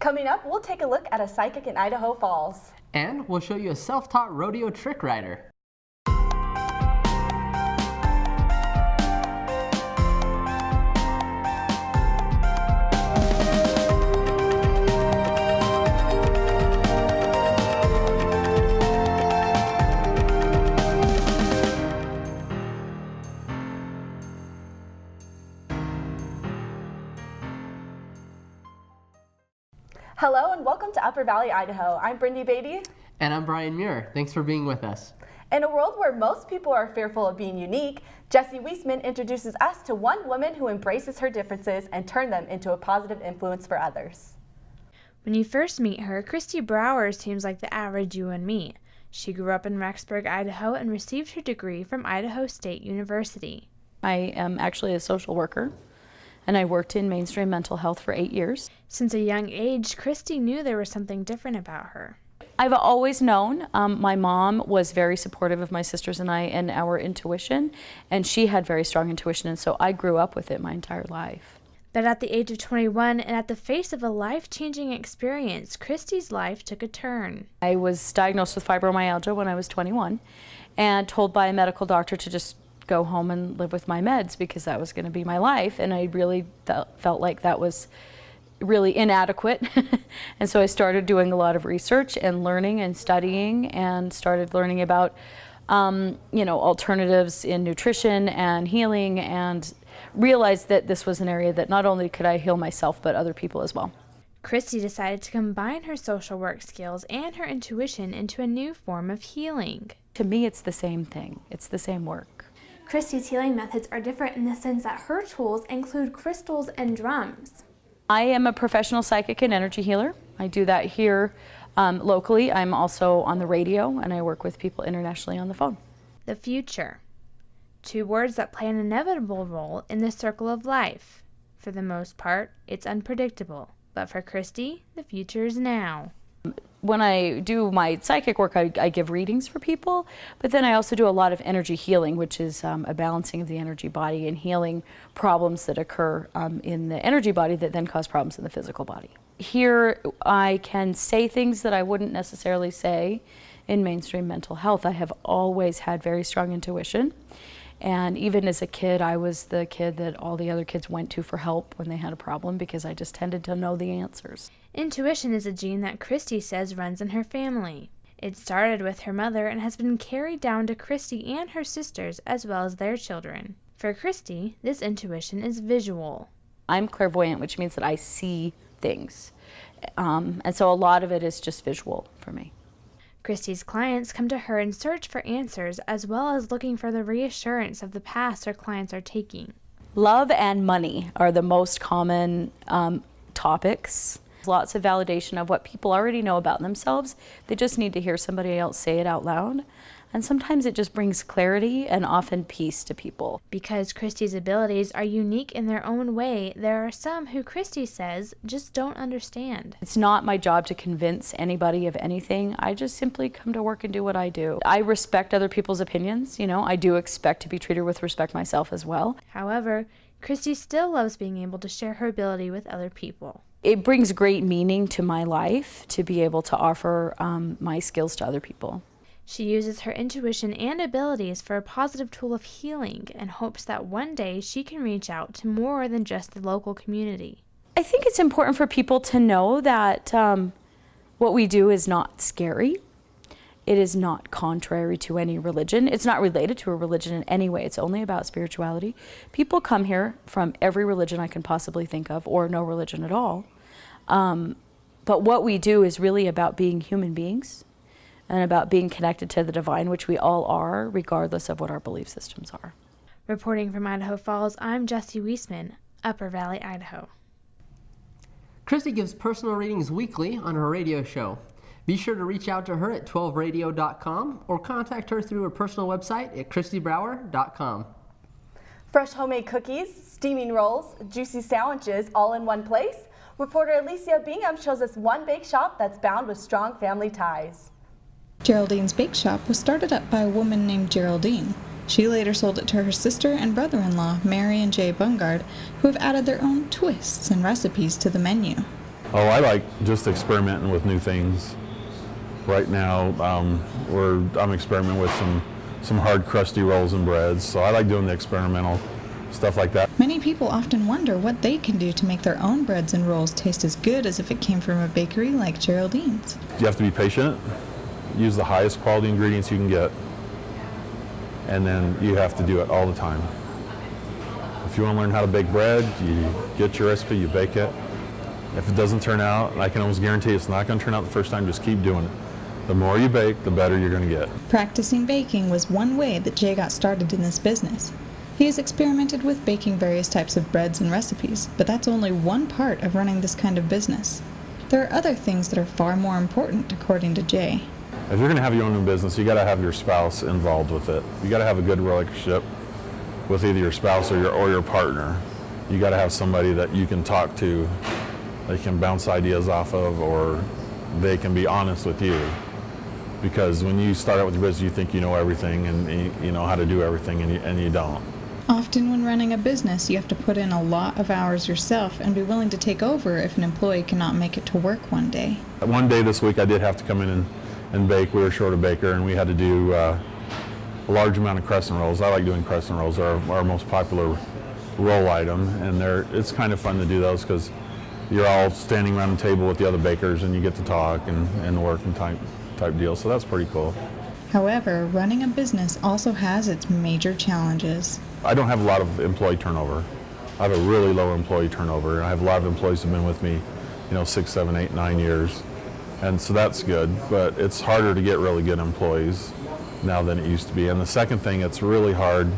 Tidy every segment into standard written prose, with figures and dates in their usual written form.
Coming up, we'll take a look at a psychic in Idaho Falls. And we'll show you a self-taught rodeo trick rider. Hello and welcome to Upper Valley, Idaho. I'm Brindy Beatty. And I'm Brian Muir. Thanks for being with us. In a world where most people are fearful of being unique, Jessie Wiesman introduces us to one woman who embraces her differences and turns them into a positive influence for others. When you first meet her, Christy Brower seems like the average you and me. She grew up in Rexburg, Idaho, and received her degree from Idaho State University. I am actually a social worker, and I worked in mainstream mental health for 8 years. Since a young age, Christy knew there was something different about her. I've always known my mom was very supportive of my sisters and I and our intuition, and she had very strong intuition, and so I grew up with it my entire life. But at the age of 21 and at the face of a life-changing experience, Christy's life took a turn. I was diagnosed with fibromyalgia when I was 21 and told by a medical doctor to just go home and live with my meds because that was going to be my life, and I really felt like that was really inadequate. And so I started doing a lot of research and learning and studying, and started learning about alternatives in nutrition and healing, and realized that this was an area that not only could I heal myself but other people as well. Christy decided to combine her social work skills and her intuition into a new form of healing. To me, it's the same thing. It's the same work. Christy's healing methods are different in the sense that her tools include crystals and drums. I am a professional psychic and energy healer. I do that here locally. I'm also on the radio, and I work with people internationally on the phone. The future. 2 words that play an inevitable role in the circle of life. For the most part, it's unpredictable. But for Christy, the future is now. When I do my psychic work, I give readings for people, but then I also do a lot of energy healing, which is a balancing of the energy body and healing problems that occur in the energy body that then cause problems in the physical body. Here, I can say things that I wouldn't necessarily say in mainstream mental health. I have always had very strong intuition, and even as a kid, I was the kid that all the other kids went to for help when they had a problem because I just tended to know the answers. Intuition is a gene that Christy says runs in her family. It started with her mother and has been carried down to Christy and her sisters as well as their children. For Christy, this intuition is visual. I'm clairvoyant, which means that I see things. And so a lot of it is just visual for me. Christy's clients come to her in search for answers as well as looking for the reassurance of the paths her clients are taking. Love and money are the most common topics. Lots of validation of what people already know about themselves. They just need to hear somebody else say it out loud. And sometimes it just brings clarity and often peace to people. Because Christy's abilities are unique in their own way, there are some who Christy says just don't understand. It's not my job to convince anybody of anything. I just simply come to work and do what I do. I respect other people's opinions. I do expect to be treated with respect myself as well. However, Christy still loves being able to share her ability with other people. It brings great meaning to my life to be able to offer my skills to other people. She uses her intuition and abilities for a positive tool of healing and hopes that one day she can reach out to more than just the local community. I think it's important for people to know that what we do is not scary. It is not contrary to any religion. It's not related to a religion in any way. It's only about spirituality. People come here from every religion I can possibly think of, or no religion at all. But what we do is really about being human beings and about being connected to the divine, which we all are, regardless of what our belief systems are. Reporting from Idaho Falls, I'm Jessie Wiesman, Upper Valley, Idaho. Christy gives personal readings weekly on her radio show. Be sure to reach out to her at 12radio.com or contact her through her personal website at christybrower.com. Fresh homemade cookies, steaming rolls, juicy sandwiches, all in one place? Reporter Alicia Bingham shows us one bake shop that's bound with strong family ties. Geraldine's Bake Shop was started up by a woman named Geraldine. She later sold it to her sister and brother-in-law, Mary and Jay Bungard, who have added their own twists and recipes to the menu. Oh, I like just experimenting with new things. Right now, I'm experimenting with some hard, crusty rolls and breads, so I like doing the experimental stuff like that. Many people often wonder what they can do to make their own breads and rolls taste as good as if it came from a bakery like Geraldine's. You have to be patient, use the highest quality ingredients you can get, and then you have to do it all the time. If you want to learn how to bake bread, you get your recipe, you bake it. If it doesn't turn out, I can almost guarantee it's not going to turn out the first time, just keep doing it. The more you bake, the better you're going to get. Practicing baking was one way that Jay got started in this business. He has experimented with baking various types of breads and recipes, but that's only one part of running this kind of business. There are other things that are far more important, according to Jay. If you're going to have your own business, you got to have your spouse involved with it. You got to have a good relationship with either your spouse or your partner. You got to have somebody that you can talk to, they can bounce ideas off of, or they can be honest with you. Because when you start out with your business, you think you know everything and you know how to do everything, and you don't. Often when running a business, you have to put in a lot of hours yourself and be willing to take over if an employee cannot make it to work one day. One day this week I did have to come in and bake. We were short a baker, and we had to do a large amount of crescent rolls. I like doing crescent rolls. They're our most popular roll item, and it's kind of fun to do those because you're all standing around the table with the other bakers and you get to talk and work and type deal, so that's pretty cool. However, running a business also has its major challenges. I don't have a lot of employee turnover. I have a really low employee turnover. I have a lot of employees who have been with me, 6, 7, 8, 9 years. And so that's good, but it's harder to get really good employees now than it used to be. And the second thing, it's really hard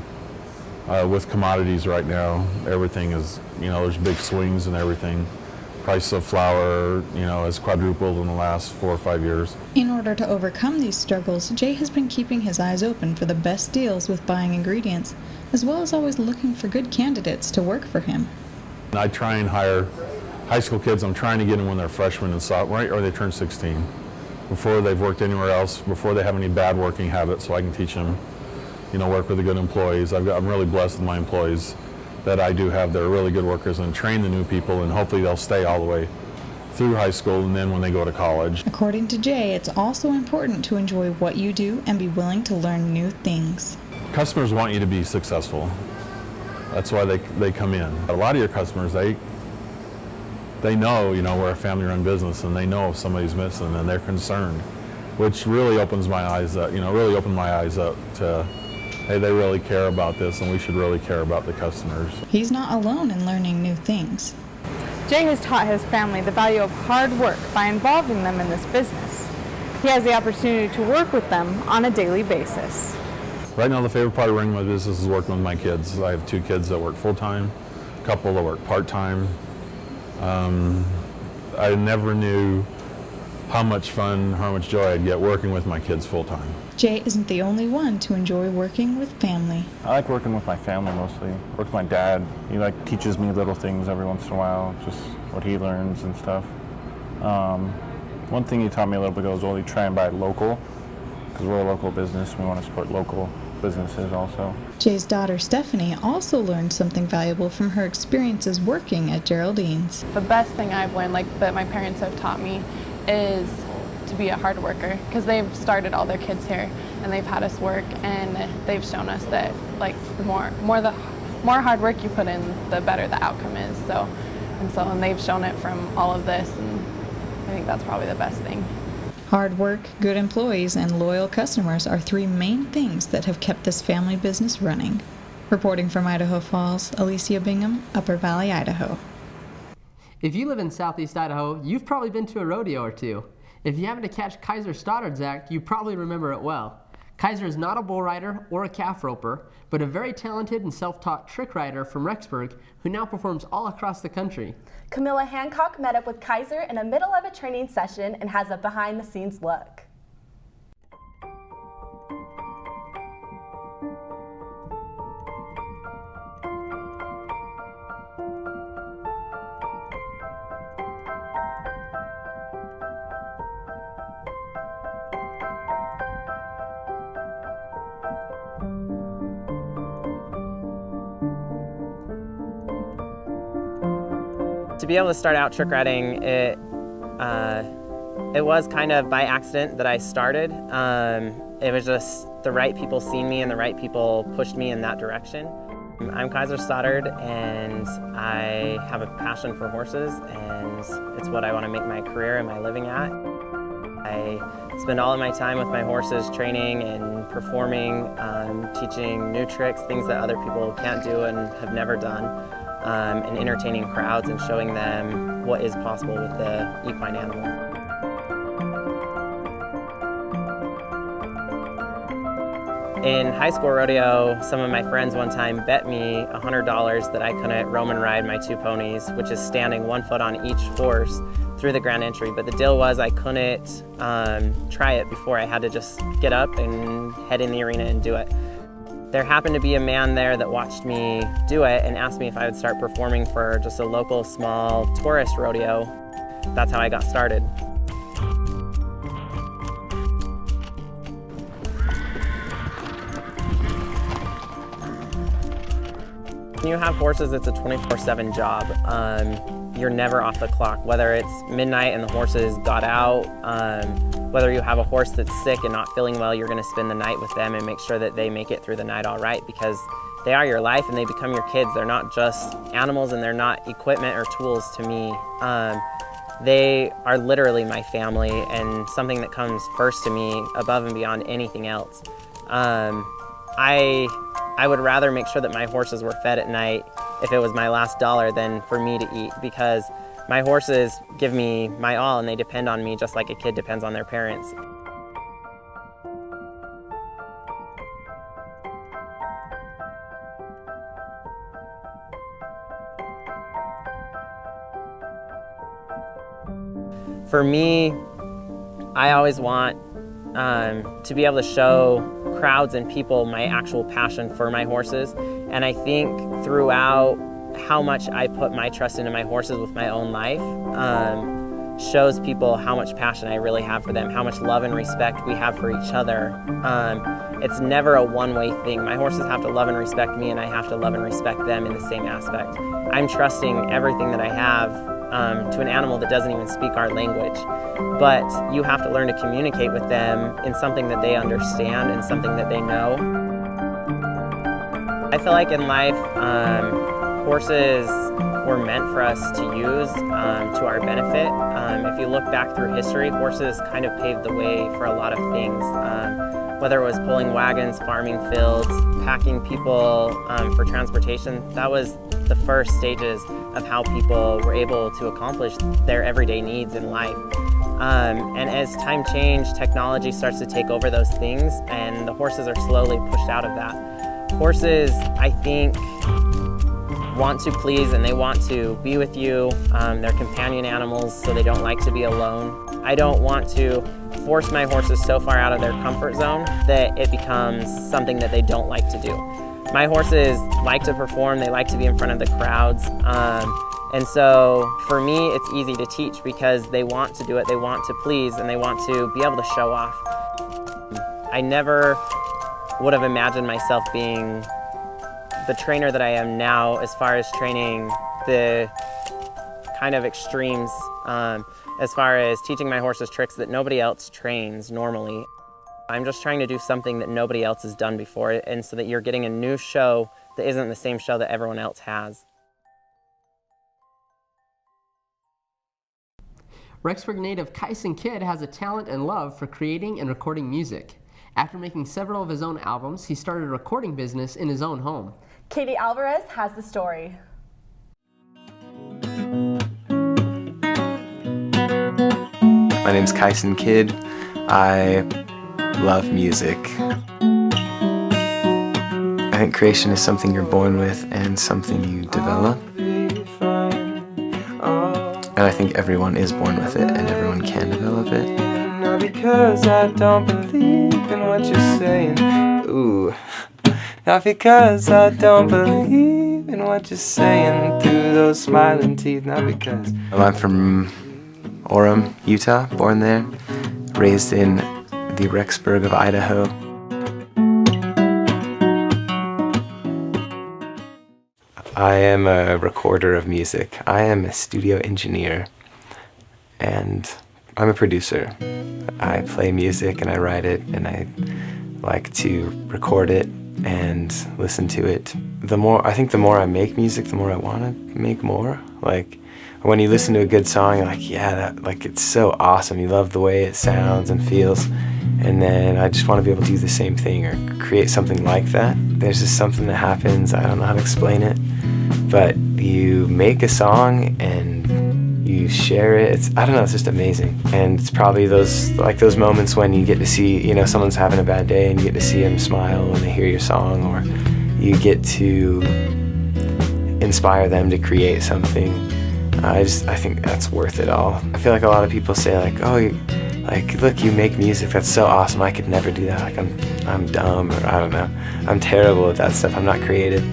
with commodities right now. Everything is, there's big swings and everything. Price of flour, has quadrupled in the last 4 or 5 years. In order to overcome these struggles, Jay has been keeping his eyes open for the best deals with buying ingredients, as well as always looking for good candidates to work for him. I try and hire high school kids. I'm trying to get them when they're freshmen and sophomore, right, or they turn 16, before they've worked anywhere else, before they have any bad working habits, so I can teach them, work with the good employees. I'm really blessed with my employees that I do have. They're really good workers, and train the new people, and hopefully they'll stay all the way through high school and then when they go to college. According to Jay, it's also important to enjoy what you do and be willing to learn new things. Customers want you to be successful. That's why they come in. A lot of your customers, they know, we're a family-run business, and they know if somebody's missing, and they're concerned, which really opens my eyes up, really opened my eyes up to, hey, they really care about this, and we should really care about the customers. He's not alone in learning new things. Jay has taught his family the value of hard work by involving them in this business. He has the opportunity to work with them on a daily basis. Right now, the favorite part of running my business is working with my kids. I have 2 kids that work full-time, a couple that work part-time. I never knew how much fun, how much joy I'd get working with my kids full-time. Jay isn't the only one to enjoy working with family. I like working with my family mostly. Work with my dad. He teaches me little things every once in a while, just what he learns and stuff. One thing he taught me a little bit ago is only try and buy local, because we're a local business. We want to support local businesses also. Jay's daughter Stephanie also learned something valuable from her experiences working at Geraldine's. The best thing I've learned, that my parents have taught me, is to be a hard worker, because they've started all their kids here and they've had us work, and they've shown us that the more hard work you put in, the better the outcome is. And they've shown it from all of this, and I think that's probably the best thing. Hard work, good employees, and loyal customers are 3 main things that have kept this family business running. Reporting from Idaho Falls, Alicia Bingham, Upper Valley, Idaho. If you live in Southeast Idaho, you've probably been to a rodeo or two. If you happen to catch Kaiser Stoddard's act, you probably remember it well. Kaiser is not a bull rider or a calf roper, but a very talented and self-taught trick rider from Rexburg who now performs all across the country. Camilla Hancock met up with Kaiser in the middle of a training session and has a behind-the-scenes look. To be able to start out trick riding, it It was kind of by accident that I started. It was just the right people seen me and the right people pushed me in that direction. I'm Kaiser Stoddard, and I have a passion for horses, and it's what I want to make my career and my living at. I spend all of my time with my horses training and performing, teaching new tricks, things that other people can't do and have never done, and entertaining crowds and showing them what is possible with the equine animal. In high school rodeo, some of my friends one time bet me $100 that I couldn't roam and ride my 2 ponies, which is standing 1 foot on each horse, through the grand entry. But the deal was I couldn't try it before. I had to just get up and head in the arena and do it. There happened to be a man there that watched me do it and asked me if I would start performing for just a local small tourist rodeo. That's how I got started. When you have horses, it's a 24/7 job. You're never off the clock, whether it's midnight and the horses got out, whether you have a horse that's sick and not feeling well, you're going to spend the night with them and make sure that they make it through the night all right, because they are your life and they become your kids. They're not just animals and they're not equipment or tools to me. They are literally my family and something that comes first to me above and beyond anything else. I would rather make sure that my horses were fed at night if it was my last dollar than for me to eat, because my horses give me my all and they depend on me just like a kid depends on their parents. For me, I always want to be able to show crowds and people my actual passion for my horses. And I think throughout how much I put my trust into my horses with my own life shows people how much passion I really have for them, how much love and respect we have for each other. It's never a one-way thing. My horses have to love and respect me and I have to love and respect them in the same aspect. I'm trusting everything that I have to an animal that doesn't even speak our language. But you have to learn to communicate with them in something that they understand and something that they know. I feel like in life, horses were meant for us to use to our benefit. If you look back through history, horses kind of paved the way for a lot of things. Whether it was pulling wagons, farming fields, packing people for transportation, that was the first stages of how people were able to accomplish their everyday needs in life. And as time changed, technology starts to take over those things and the horses are slowly pushed out of that. Horses, I think, want to please and they want to be with you. They're companion animals, so they don't like to be alone. I don't want to force my horses so far out of their comfort zone that it becomes something that they don't like to do. My horses like to perform, they like to be in front of the crowds. And so for me, it's easy to teach because they want to do it, they want to please, and they want to be able to show off. I never would have imagined myself being the trainer that I am now as far as training the kind of extremes, as far as teaching my horses tricks that nobody else trains normally. I'm just trying to do something that nobody else has done before, and so that you're getting a new show that isn't the same show that everyone else has. Rexburg native Kyson Kidd has a talent and love for creating and recording music. After making several of his own albums, he started a recording business in his own home. Katie Alvarez has the story. My name's Kyson Kidd. I love music. I think creation is something you're born with and something you develop. And I think everyone is born with it and everyone can develop it. Not because I don't believe in what you're saying. Ooh. Not because I don't believe in what you're saying through those smiling teeth. Not because. I'm from Orem, Utah, born there. Raised in the Rexburg of Idaho. I am a recorder of music. I am a studio engineer. and I'm a producer. I play music and I write it, and I like to record it and listen to it. I think the more I make music, the more I want to make more. Like when you listen to a good song, you're like, yeah, it's so awesome. You love the way it sounds and feels. And then I just want to be able to do the same thing or create something like that. There's just something that happens, I don't know how to explain it, but you make a song and you share it. I don't know, it's just amazing. And it's probably those moments when you get to see, someone's having a bad day and you get to see them smile when they hear your song, or you get to inspire them to create something. I think that's worth it all. I feel like a lot of people say look, you make music, that's so awesome, I could never do that, like I'm dumb, or I don't know, I'm terrible at that stuff, I'm not creative.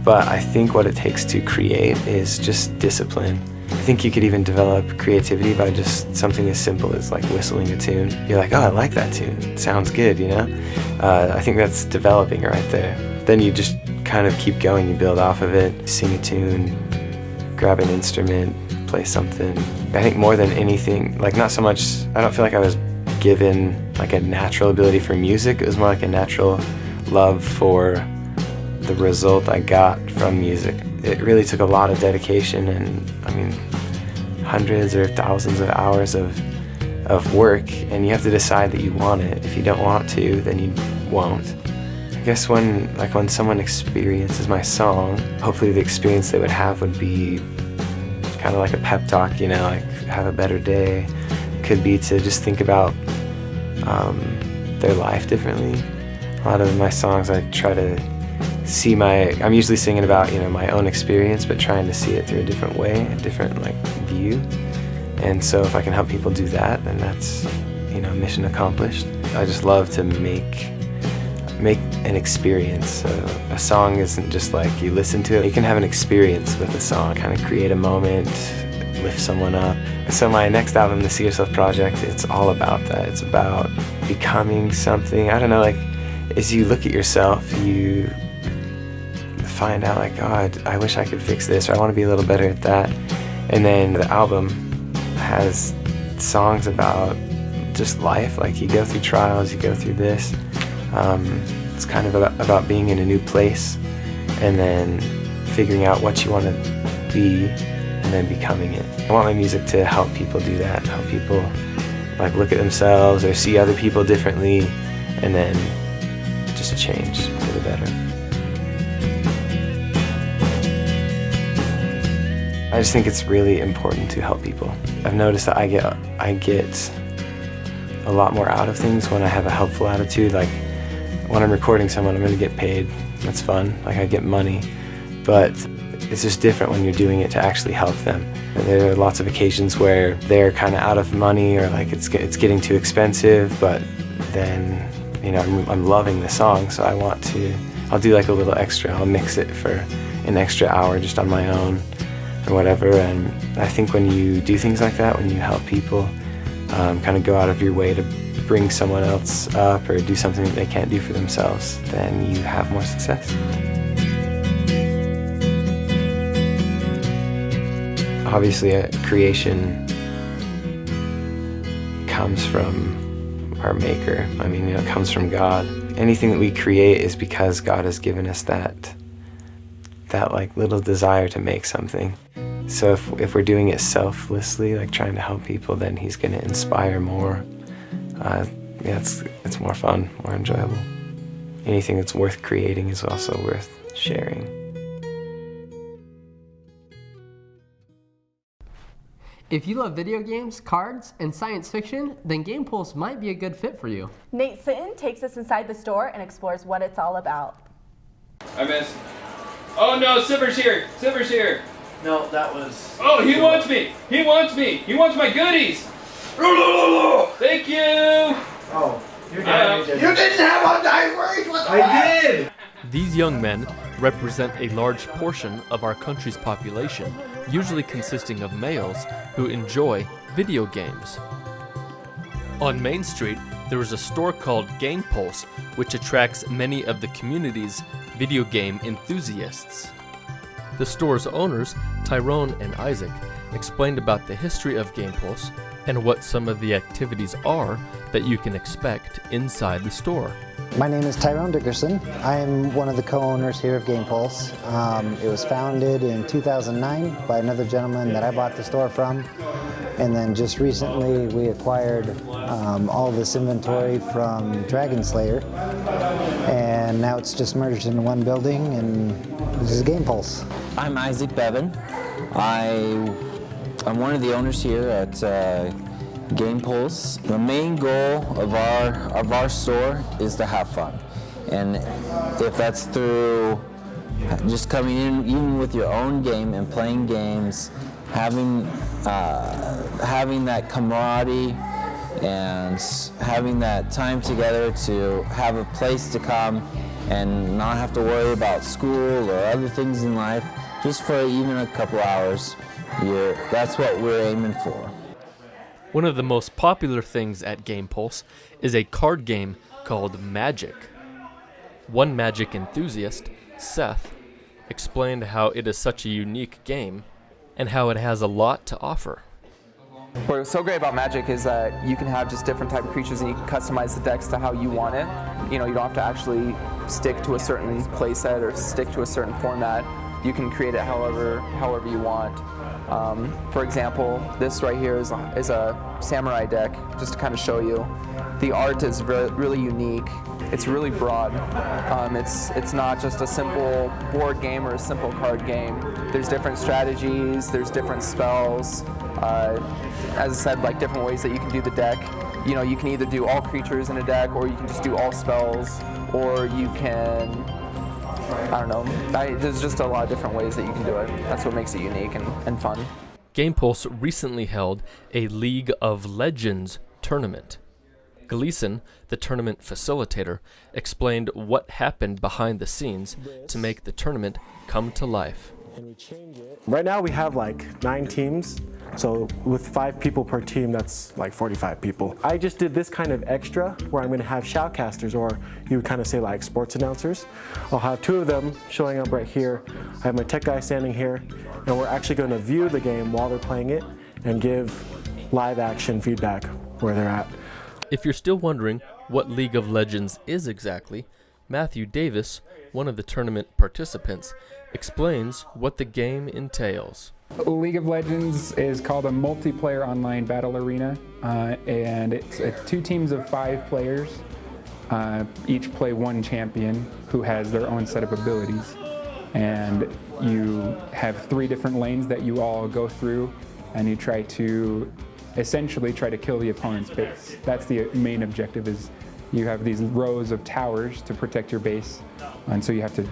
But I think what it takes to create is just discipline. I think you could even develop creativity by just something as simple as like whistling a tune. You're like, oh, I like that tune, it sounds good, I think that's developing right there. Then you just kind of keep going, you build off of it, sing a tune, grab an instrument, play something. I think more than anything, not so much, I don't feel like I was given like a natural ability for music. It was more like a natural love for the result I got from music. It really took a lot of dedication and, hundreds or thousands of hours of work, and you have to decide that you want it. If you don't want to, then you won't. I guess when someone experiences my song, hopefully the experience they would have would be kind of like a pep talk, like have a better day. Could be to just think about their life differently. A lot of my songs I try to see I'm usually singing about, my own experience, but trying to see it through a different way, a different view. And so if I can help people do that, then that's, mission accomplished. I just love to make an experience. So a song isn't just like you listen to it. You can have an experience with a song, kind of create a moment, lift someone up. So my next album, the See Yourself Project, it's all about that. It's about becoming something. I don't know, as you look at yourself, you find out I wish I could fix this, or I want to be a little better at that. And then the album has songs about just life, you go through trials, you go through this. It's kind of about being in a new place and then figuring out what you want to be and then becoming it. I want my music to help people do that, help people look at themselves or see other people differently, and then just change for the better. I just think it's really important to help people. I've noticed that I get a lot more out of things when I have a helpful attitude. When I'm recording someone, I'm going to get paid. That's fun. I get money. But it's just different when you're doing it to actually help them. There are lots of occasions where they're kind of out of money, or it's getting too expensive, but then, I'm loving the song, so I'll do a little extra. I'll mix it for an extra hour just on my own or whatever. And I think when you do things like that, when you help people kind of go out of your way to bring someone else up or do something that they can't do for themselves, then you have more success. Obviously, creation comes from our Maker. It comes from God. Anything that we create is because God has given us that little desire to make something. So if we're doing it selflessly, trying to help people, then He's going to inspire more. It's more fun, more enjoyable. Anything that's worth creating is also worth sharing. If you love video games, cards, and science fiction, then Game Pulse might be a good fit for you. Nate Sitton takes us inside the store and explores what it's all about. I missed. Oh no, Silver's here! Silver's here! No, that was... Oh, he wants me! He wants me! He wants my goodies! Thank you! Oh, you didn't have a diary! I did! These young men represent a large portion of our country's population, usually consisting of males who enjoy video games. On Main Street, there is a store called Game Pulse, which attracts many of the community's video game enthusiasts. The store's owners, Tyrone and Isaac, explained about the history of Game Pulse and what some of the activities are that you can expect inside the store. My name is Tyrone Dickerson. I am one of the co-owners here of Game Pulse. It was founded in 2009 by another gentleman that I bought the store from. And then just recently we acquired all this inventory from Dragon Slayer. And now it's just merged into one building, and this is Game Pulse. I'm Isaac Bevan. I'm one of the owners here at Game Pulse. The main goal of our store is to have fun, and if that's through just coming in even with your own game and playing games, having that camaraderie and having that time together to have a place to come and not have to worry about school or other things in life, just for even a couple hours, that's what we're aiming for. One of the most popular things at Game Pulse is a card game called Magic. One Magic enthusiast, Seth, explained how it is such a unique game and how it has a lot to offer. What's so great about Magic is that you can have just different type of creatures and you can customize the decks to how you want it. You know, you don't have to actually stick to a certain play set or stick to a certain format. You can create it however you want. For example, this right here is a samurai deck, just to kind of show you. The art is really unique. It's really broad. It's not just a simple board game or a simple card game. There's different strategies, there's different spells. As I said, like different ways that you can do the deck. You know, you can either do all creatures in a deck, or you can just do all spells, or you can, I don't know, there's just a lot of different ways that you can do it. That's what makes it unique and fun. Game Pulse recently held a League of Legends tournament. Gleason, the tournament facilitator, explained what happened behind the scenes to make the tournament come to life. Right now we have like 9 teams, so with 5 people per team, that's like 45 people. I just did this kind of extra where I'm going to have shoutcasters, or you would kind of say like sports announcers. I'll have 2 of them showing up right here. I have my tech guy standing here, and we're actually going to view the game while they're playing it and give live action feedback where they're at. If you're still wondering what League of Legends is exactly, Matthew Davis, one of the tournament participants, explains what the game entails. League of Legends is called a multiplayer online battle arena, and it's 2 teams of 5 players. Each play one champion who has their own set of abilities, and you have 3 different lanes that you all go through, and you essentially try to kill the opponent's base. That's the main objective. Is you have these rows of towers to protect your base, and so you have to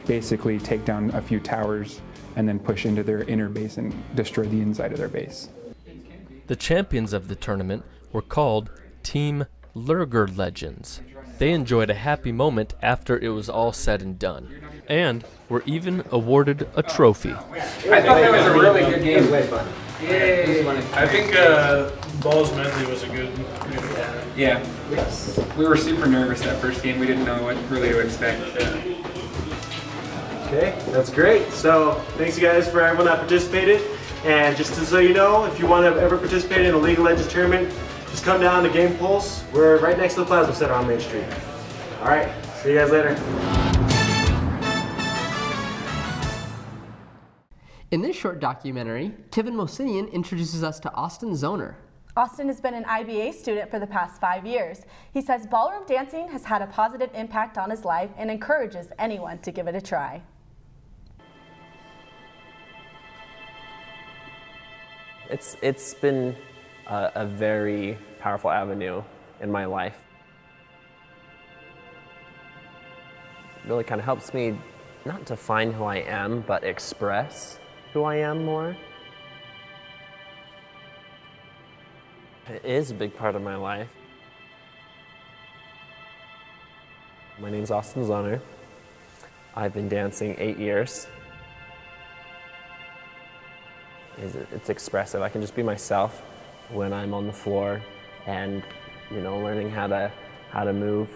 basically take down a few towers and then push into their inner base and destroy the inside of their base. The champions of the tournament were called Team Lurger Legends. They enjoyed a happy moment after it was all said and done, and were even awarded a trophy. I thought that was a really good game. Yay! I think Balls Medley was a good Yeah, we were super nervous that first game. We didn't know what really to expect. Okay, that's great. So thanks you guys for everyone that participated. And just so you know, if you want to ever participate in a League of Legends tournament, just come down to Game Pulse. We're right next to the Plasma Center on Main Street. All right, see you guys later. In this short documentary, Kevin Mosinian introduces us to Austin Zoner. Austin has been an IBA student for the past 5 years. He says ballroom dancing has had a positive impact on his life and encourages anyone to give it a try. It's been a very powerful avenue in my life. It really kind of helps me not define who I am, but express who I am more. It is a big part of my life. My name's Austin Zoner. I've been dancing 8 years. It's expressive. I can just be myself when I'm on the floor and, learning how to move.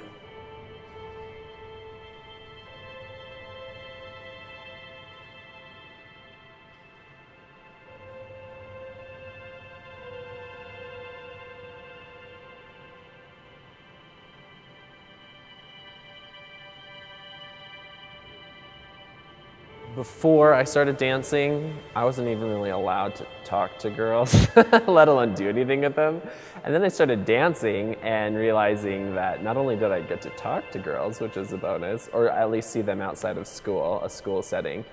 Before I started dancing, I wasn't even really allowed to talk to girls, let alone do anything with them. And then I started dancing and realizing that not only did I get to talk to girls, which is a bonus, or at least see them outside of school, a school setting,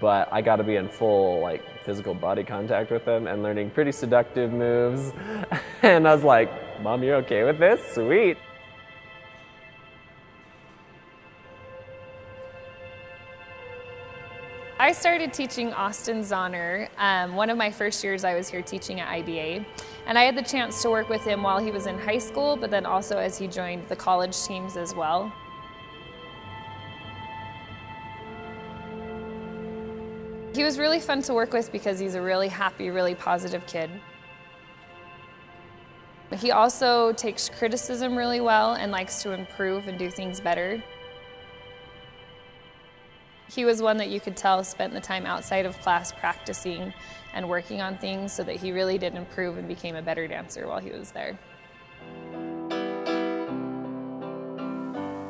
but I got to be in full like physical body contact with them and learning pretty seductive moves. And I was like, Mom, you're okay with this? Sweet. I started teaching Austin Zahner one of my first years I was here teaching at IBA, and I had the chance to work with him while he was in high school, but then also as he joined the college teams as well. He was really fun to work with because he's a really happy, really positive kid. He also takes criticism really well and likes to improve and do things better. He was one that you could tell spent the time outside of class practicing and working on things so that he really did improve and became a better dancer while he was there.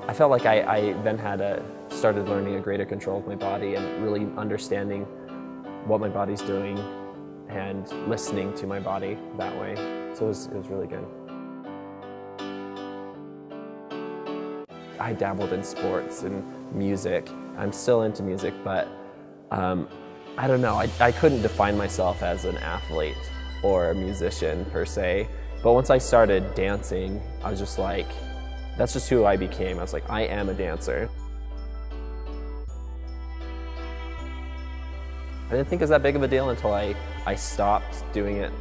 I felt like I then started learning a greater control of my body and really understanding what my body's doing and listening to my body that way. So it was really good. I dabbled in sports and music. I'm still into music, but I don't know. I couldn't define myself as an athlete or a musician per se. But once I started dancing, I was just like, that's just who I became. I was like, I am a dancer. I didn't think it was that big of a deal until I stopped doing it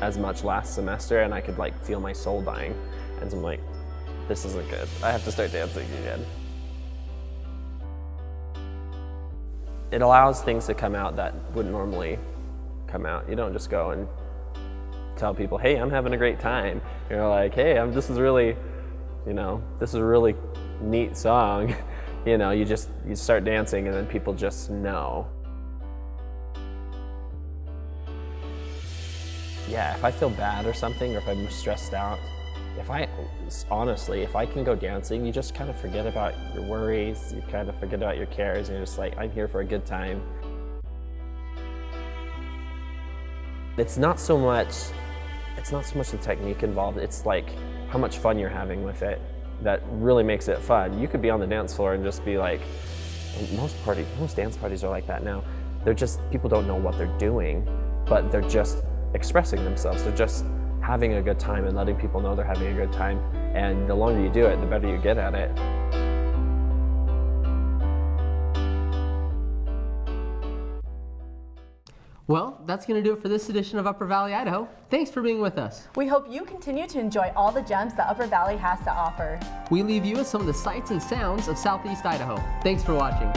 as much last semester, and I could like feel my soul dying. And so I'm like, this isn't good. I have to start dancing again. It allows things to come out that wouldn't normally come out. You don't just go and tell people, hey, I'm having a great time. You're like, hey, this is really, this is a really neat song. You start dancing and then people just know. Yeah, if I feel bad or something, or if I'm stressed out, if I can go dancing, you just kind of forget about your worries, you kind of forget about your cares, and you're just like, I'm here for a good time. It's not so much the technique involved, it's like how much fun you're having with it that really makes it fun. You could be on the dance floor and just be like, most dance parties are like that now. People don't know what they're doing, but they're just expressing themselves. They're just having a good time and letting people know they're having a good time. And the longer you do it, the better you get at it. Well, that's going to do it for this edition of Upper Valley, Idaho. Thanks for being with us. We hope you continue to enjoy all the gems that Upper Valley has to offer. We leave you with some of the sights and sounds of Southeast Idaho. Thanks for watching.